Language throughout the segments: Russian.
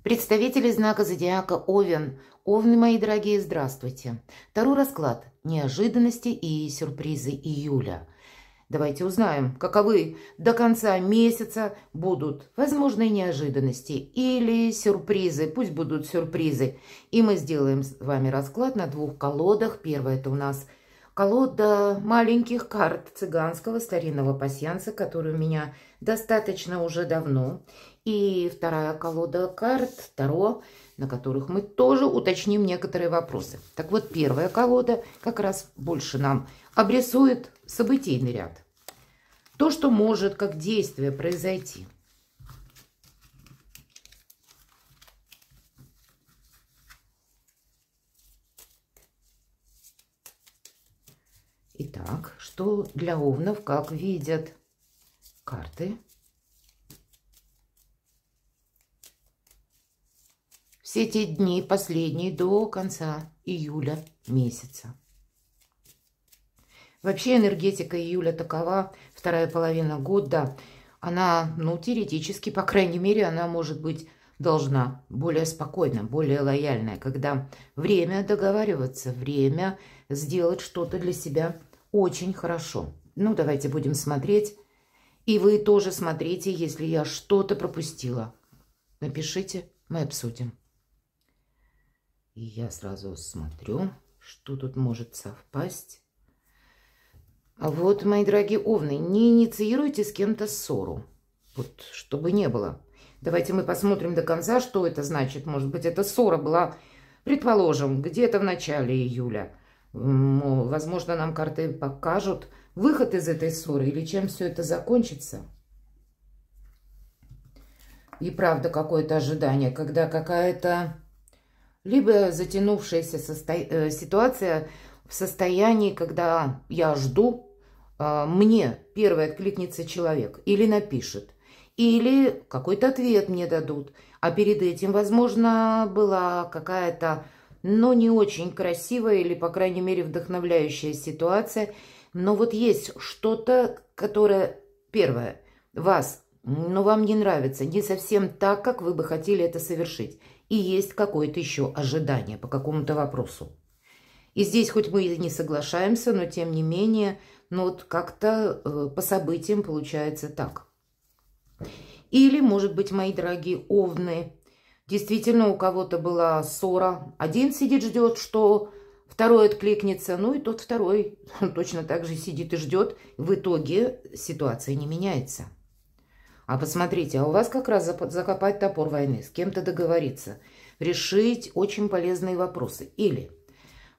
Представители знака зодиака Овен. Овны, мои дорогие, здравствуйте. Таро расклад. Неожиданности и сюрпризы июля. Давайте узнаем, каковы до конца месяца будут возможные неожиданности или сюрпризы. Пусть будут сюрпризы. И мы сделаем с вами расклад на двух колодах. Первая – это у нас колода маленьких карт цыганского старинного пасьянса, который у меня достаточно уже давно. И вторая колода карт Таро, на которых мы тоже уточним некоторые вопросы. Так вот, первая колода как раз больше нам обрисует событийный ряд. То, что может как действие произойти. Итак, что для овнов, как видят карты? Все те дни последние до конца июля месяца. Вообще энергетика июля такова, вторая половина года, она, теоретически, по крайней мере, она может быть, должна более спокойна, более лояльная, когда время договариваться, время сделать что-то для себя очень хорошо. Давайте будем смотреть. И вы тоже смотрите, если я что-то пропустила. Напишите, мы обсудим. И я сразу смотрю, что тут может совпасть. А вот, мои дорогие овны, не инициируйте с кем-то ссору. Вот, чтобы не было. Давайте мы посмотрим до конца, что это значит. Может быть, эта ссора была, предположим, где-то в начале июля. Возможно, нам карты покажут выход из этой ссоры или чем все это закончится. И правда, какое-то ожидание, когда какая-то либо затянувшаяся ситуация в состоянии, когда я жду, мне первый откликнется человек или напишет, или какой-то ответ мне дадут. А перед этим, возможно, была какая-то, не очень красивая или, по крайней мере, вдохновляющая ситуация. Но вот есть что-то, которое, первое, вам не нравится, не совсем так, как вы бы хотели это совершить. И есть какое-то еще ожидание по какому-то вопросу. И здесь хоть мы и не соглашаемся, но тем не менее, как-то по событиям получается так. Или, может быть, мои дорогие овны, действительно у кого-то была ссора. Один сидит, ждет, что второй откликнется, и тот второй точно так же сидит и ждет. В итоге ситуация не меняется. А посмотрите, а у вас как раз закопать топор войны, с кем-то договориться, решить очень полезные вопросы. Или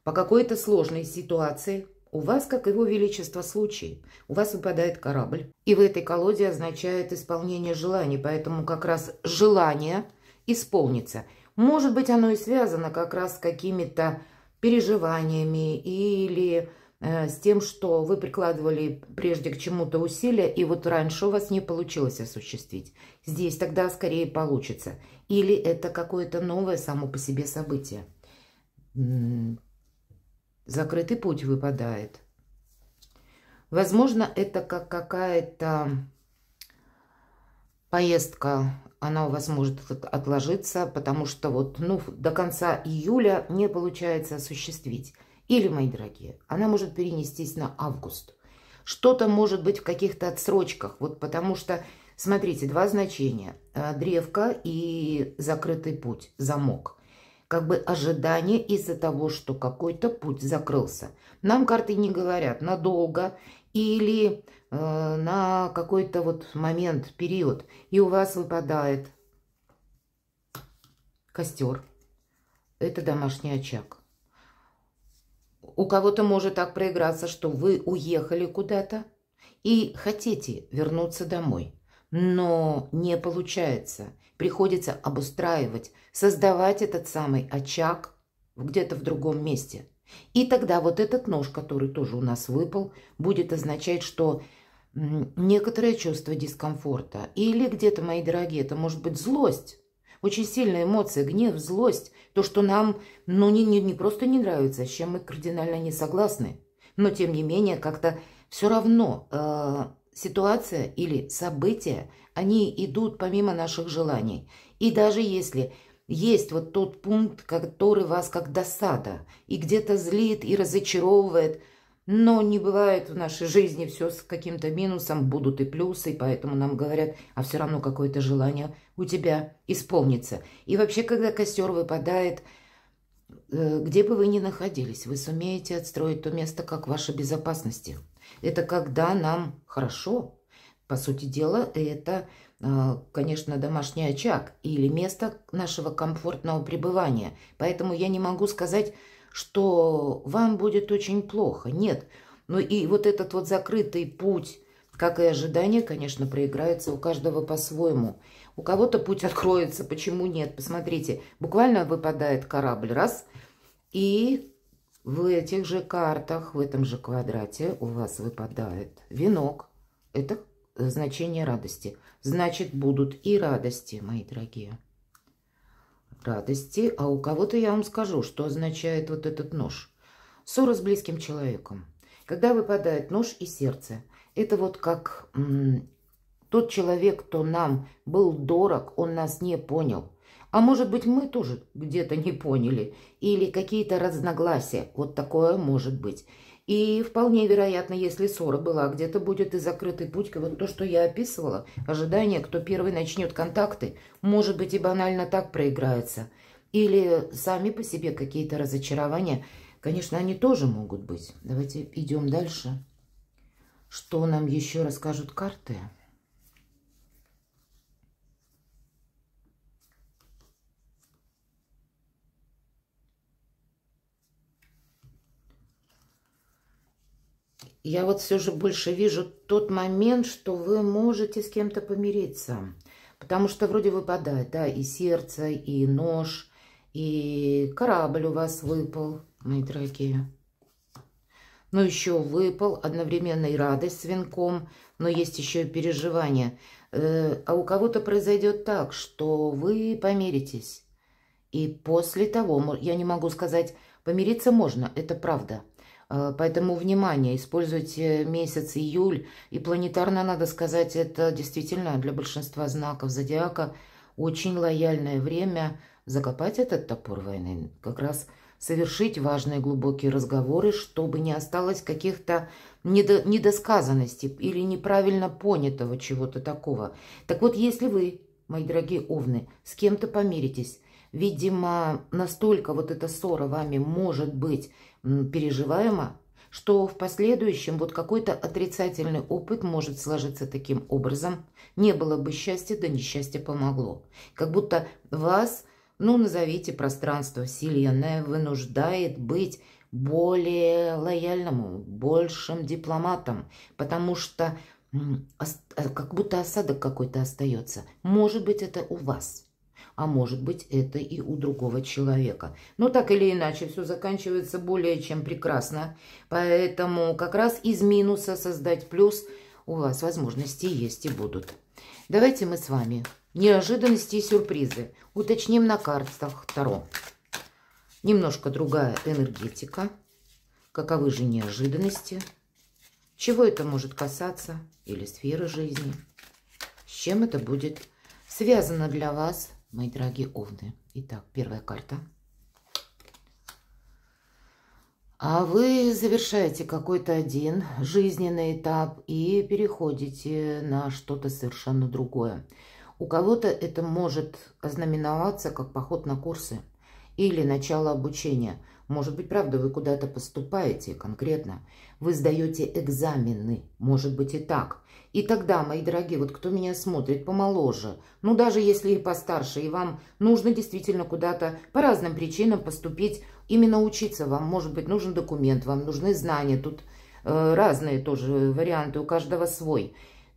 по какой-то сложной ситуации у вас, как его величество случай, у вас выпадает корабль. И в этой колоде означает исполнение желаний, поэтому как раз желание исполнится. Может быть, оно и связано как раз с какими-то переживаниями или с тем, что вы прикладывали прежде к чему-то усилия, и вот раньше у вас не получилось осуществить. Здесь тогда скорее получится. Или это какое-то новое само по себе событие. Закрытый путь выпадает. Возможно, это как какая-то поездка, она у вас может отложиться, потому что до конца июля не получается осуществить. Или, мои дорогие, она может перенестись на август. Что-то может быть в каких-то отсрочках. Потому что, смотрите, два значения. Древко и закрытый путь, замок. Как бы ожидание из-за того, что какой-то путь закрылся. Нам карты не говорят надолго или на какой-то момент, период. И у вас выпадает костер. Это домашний очаг. У кого-то может так проиграться, что вы уехали куда-то и хотите вернуться домой, но не получается. Приходится обустраивать, создавать этот самый очаг где-то в другом месте. И тогда вот этот нож, который тоже у нас выпал, будет означать, что некоторое чувство дискомфорта. Или где-то, мои дорогие, это может быть злость. Очень сильная эмоция, гнев, злость. То, что нам не просто не нравится, с чем мы кардинально не согласны. Но, тем не менее, как-то все равно ситуация или события, они идут помимо наших желаний. И даже если есть вот тот пункт, который вас как досада и где-то злит и разочаровывает. Но не бывает в нашей жизни все с каким-то минусом, будут и плюсы, поэтому нам говорят, а все равно какое-то желание у тебя исполнится. И вообще, когда костер выпадает, где бы вы ни находились, вы сумеете отстроить то место как вашей безопасности. Это когда нам хорошо. По сути дела, это, конечно, домашний очаг или место нашего комфортного пребывания. Поэтому я не могу сказать, что вам будет очень плохо. Нет. Ну и вот этот вот закрытый путь, как и ожидание, конечно, проиграется у каждого по-своему. У кого-то путь откроется, почему нет? Посмотрите, буквально выпадает корабль, раз, и в этих же картах, в этом же квадрате у вас выпадает венок. Это значение радости. Значит, будут и радости, мои дорогие. Радости. А у кого-то я вам скажу, что означает вот этот нож. Ссора с близким человеком. Когда выпадает нож и сердце, это вот как тот человек, кто нам был дорог, он нас не понял. А может быть, мы тоже где-то не поняли. Или какие-то разногласия. Вот такое может быть. И вполне вероятно, если ссора была, где-то будет и закрытый путь. Вот то, что я описывала, ожидание, кто первый начнет контакты, может быть и банально так проиграется. Или сами по себе какие-то разочарования. Конечно, они тоже могут быть. Давайте идем дальше. Что нам еще расскажут карты? Я вот все же больше вижу тот момент, что вы можете с кем-то помириться. Потому что вроде выпадает, да, и сердце, и нож, и корабль у вас выпал, мои дорогие. Но еще выпал одновременно и радость с венком, но есть еще и переживания. А у кого-то произойдет так, что вы помиритесь. И после того, я не могу сказать, помириться можно, это правда. Поэтому, внимание, используйте месяц июль. И планетарно, надо сказать, это действительно для большинства знаков зодиака очень лояльное время закопать этот топор войны. Как раз совершить важные глубокие разговоры, чтобы не осталось каких-то недосказанностей или неправильно понятого чего-то такого. Так вот, если вы, мои дорогие овны, с кем-то помиритесь, видимо, настолько вот эта ссора вами может быть переживаема, что в последующем вот какой-то отрицательный опыт может сложиться таким образом. Не было бы счастья, да несчастье помогло. Как будто вас, ну, назовите пространство, вселенная вынуждает быть более лояльным, большим дипломатом, потому что как будто осадок какой-то остается. Может быть, это у вас. А может быть, это и у другого человека. Но так или иначе, все заканчивается более чем прекрасно. Поэтому как раз из минуса создать плюс у вас возможности есть и будут. Давайте мы с вами неожиданности и сюрпризы уточним на картах Таро. Немножко другая энергетика. Каковы же неожиданности? Чего это может касаться? Или сферы жизни? С чем это будет связано для вас, мои дорогие овны? Итак, первая карта. А вы завершаете какой-то один жизненный этап и переходите на что-то совершенно другое. У кого-то это может ознаменоваться как поход на курсы или начало обучения. Может быть, правда, вы куда-то поступаете конкретно. Вы сдаете экзамены. Может быть и так. И тогда, мои дорогие, вот кто меня смотрит помоложе, ну даже если и постарше, и вам нужно действительно куда-то по разным причинам поступить, именно учиться вам, может быть, нужен документ, вам нужны знания, тут разные тоже варианты, у каждого свой,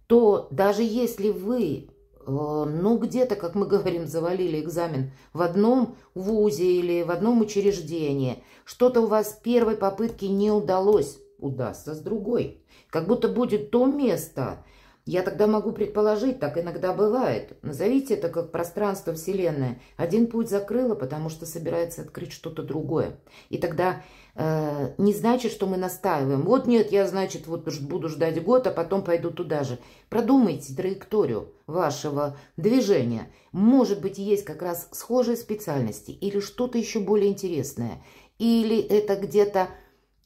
то даже если вы, ну где-то, как мы говорим, завалили экзамен в одном вузе или в одном учреждении, что-то у вас с первой попытки не удалось, удастся с другой. Как будто будет то место, Я тогда могу предположить, так иногда бывает. Назовите это как пространство Вселенной. Один путь закрыла, потому что собирается открыть что-то другое. И тогда не значит, что мы настаиваем. Вот нет, я, значит, вот буду ждать год, а потом пойду туда же. Продумайте траекторию вашего движения. Может быть, есть как раз схожие специальности или что-то еще более интересное. Или это где-то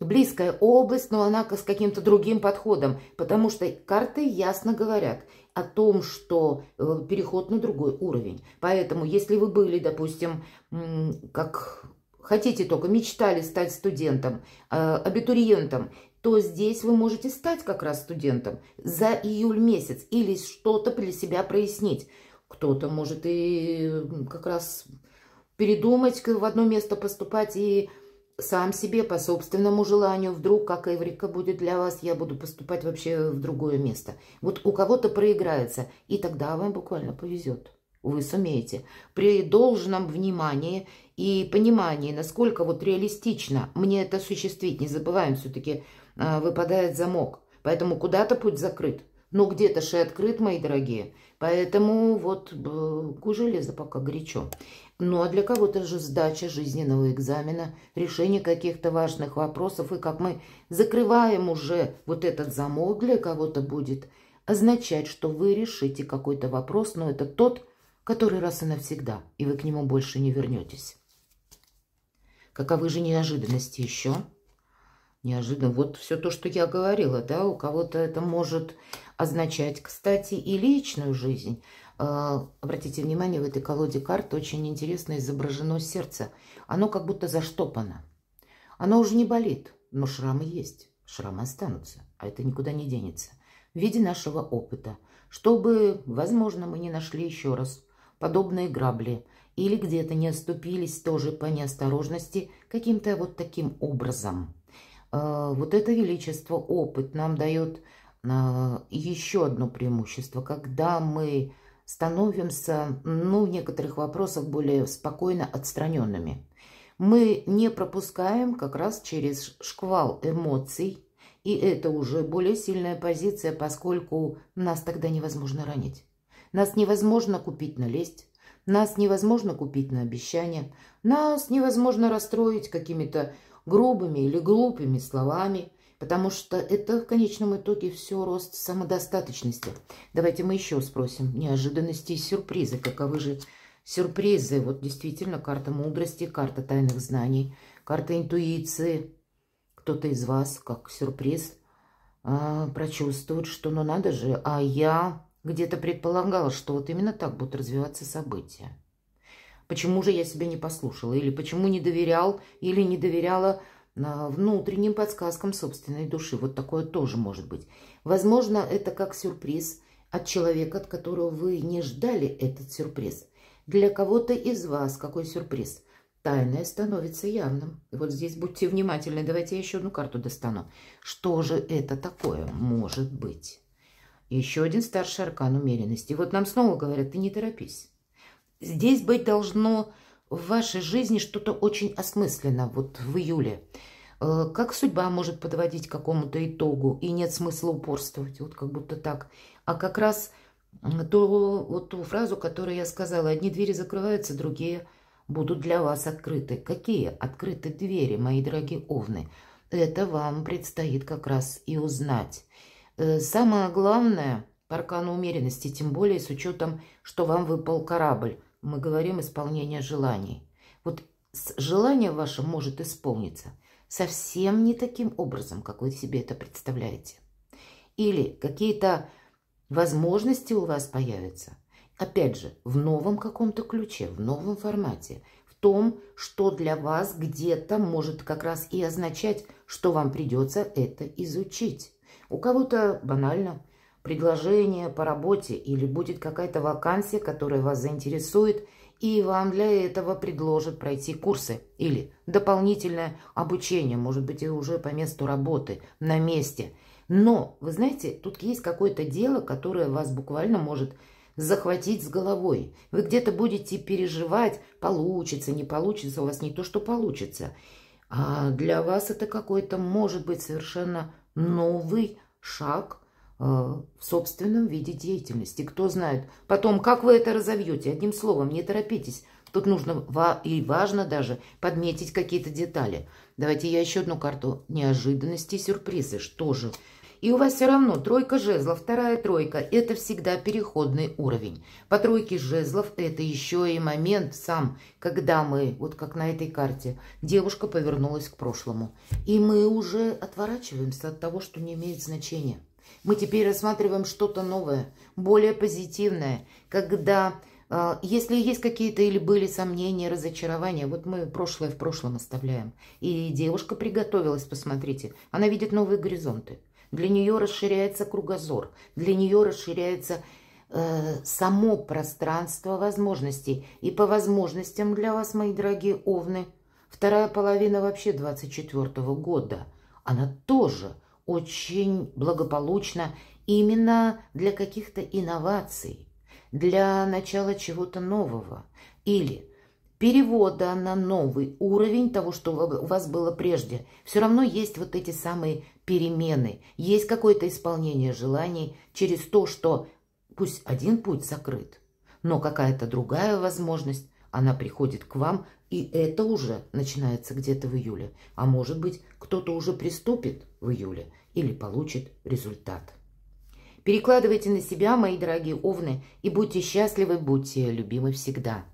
близкая область, но она с каким-то другим подходом, потому что карты ясно говорят о том, что переход на другой уровень. Поэтому, если вы были, допустим, как хотите только, мечтали стать студентом, абитуриентом, то здесь вы можете стать как раз студентом за июль месяц или что-то для себя прояснить. Кто-то может и как раз передумать в одно место поступать и сам себе по собственному желанию, вдруг, как Эврика будет для вас, я буду поступать вообще в другое место. Вот у кого-то проиграется, и тогда вам буквально повезет. Вы сумеете. При должном внимании и понимании, насколько вот реалистично мне это осуществить, не забываем, все-таки выпадает замок. Поэтому куда-то путь закрыт, но где-то же открыт, мои дорогие. Поэтому вот железо пока горячо. Ну, а для кого-то же сдача жизненного экзамена, решение каких-то важных вопросов. И как мы закрываем уже вот этот замок, для кого-то будет означать, что вы решите какой-то вопрос, но это тот, который раз и навсегда, и вы к нему больше не вернетесь. Каковы же неожиданности еще? Неожиданно. Вот все то, что я говорила, да, у кого-то это может означать, кстати, и личную жизнь. Обратите внимание, в этой колоде карт очень интересно изображено сердце. Оно как будто заштопано. Оно уже не болит, но шрамы есть. Шрамы останутся, а это никуда не денется. В виде нашего опыта. Чтобы, возможно, мы не нашли еще раз подобные грабли. Или где-то не оступились тоже по неосторожности каким-то вот таким образом. Вот это величество, опыт нам дает еще одно преимущество. Когда мы становимся, ну, в некоторых вопросах более спокойно отстраненными. Мы не пропускаем как раз через шквал эмоций, и это уже более сильная позиция, поскольку нас тогда невозможно ранить. Нас невозможно купить на лесть, нас невозможно купить на обещания, нас невозможно расстроить какими-то грубыми или глупыми словами, потому что это в конечном итоге все рост самодостаточности. Давайте мы еще спросим. Неожиданности и сюрпризы. Каковы же сюрпризы? Вот действительно карта мудрости, карта тайных знаний, карта интуиции. Кто-то из вас, как сюрприз, прочувствует, что ну надо же, а я где-то предполагала, что вот именно так будут развиваться события. Почему же я себя не послушала? Или почему не доверял, или не доверяла внутренним подсказкам собственной души? Вот такое тоже может быть. Возможно, это как сюрприз от человека, от которого вы не ждали этот сюрприз. Для кого-то из вас какой сюрприз? Тайное становится явным. Вот здесь будьте внимательны. Давайте я еще одну карту достану. Что же это такое может быть? Еще один старший аркан умеренности. Вот нам снова говорят, ты не торопись. Здесь быть должно в вашей жизни что-то очень осмысленно, вот в июле. Как судьба может подводить к какому-то итогу, и нет смысла упорствовать, вот как будто так. А как раз ту фразу, которую я сказала, одни двери закрываются, другие будут для вас открыты. Какие открыты двери, мои дорогие овны? Это вам предстоит как раз и узнать. Самое главное по аркану умеренности, тем более с учетом, что вам выпал корабль. Мы говорим исполнение желаний. Вот желание ваше может исполниться совсем не таким образом, как вы себе это представляете. Или какие-то возможности у вас появятся, опять же, в новом каком-то ключе, в новом формате, в том, что для вас где-то может как раз и означать, что вам придется это изучить. У кого-то банально предложение по работе или будет какая-то вакансия, которая вас заинтересует, и вам для этого предложат пройти курсы или дополнительное обучение, может быть, и уже по месту работы, на месте. Но, вы знаете, тут есть какое-то дело, которое вас буквально может захватить с головой. Вы где-то будете переживать, получится, не получится, у вас не то, что получится. А для вас это какой-то, может быть, совершенно новый шаг в собственном виде деятельности. Кто знает потом, как вы это разовьете. Одним словом, не торопитесь. Тут нужно и важно даже подметить какие-то детали. Давайте я еще одну карту неожиданности и сюрпризы. Что же? И у вас все равно тройка жезлов, вторая тройка – это всегда переходный уровень. По тройке жезлов это еще и момент сам, когда мы, вот как на этой карте, девушка повернулась к прошлому. И мы уже отворачиваемся от того, что не имеет значения. Мы теперь рассматриваем что-то новое, более позитивное, когда, если есть какие-то или были сомнения, разочарования, вот мы прошлое в прошлом оставляем. И девушка приготовилась, посмотрите, она видит новые горизонты. Для нее расширяется кругозор, для нее расширяется само пространство возможностей. И по возможностям для вас, мои дорогие овны, вторая половина вообще 24-го года, она тоже очень благополучна именно для каких-то инноваций, для начала чего-то нового или перевода на новый уровень того, что у вас было прежде. Все равно есть вот эти самые перемены, есть какое-то исполнение желаний через то, что пусть один путь закрыт, но какая-то другая возможность, она приходит к вам, и это уже начинается где-то в июле. А может быть, кто-то уже приступит в июле или получит результат. Перекладывайте на себя, мои дорогие овны, и будьте счастливы, будьте любимы всегда.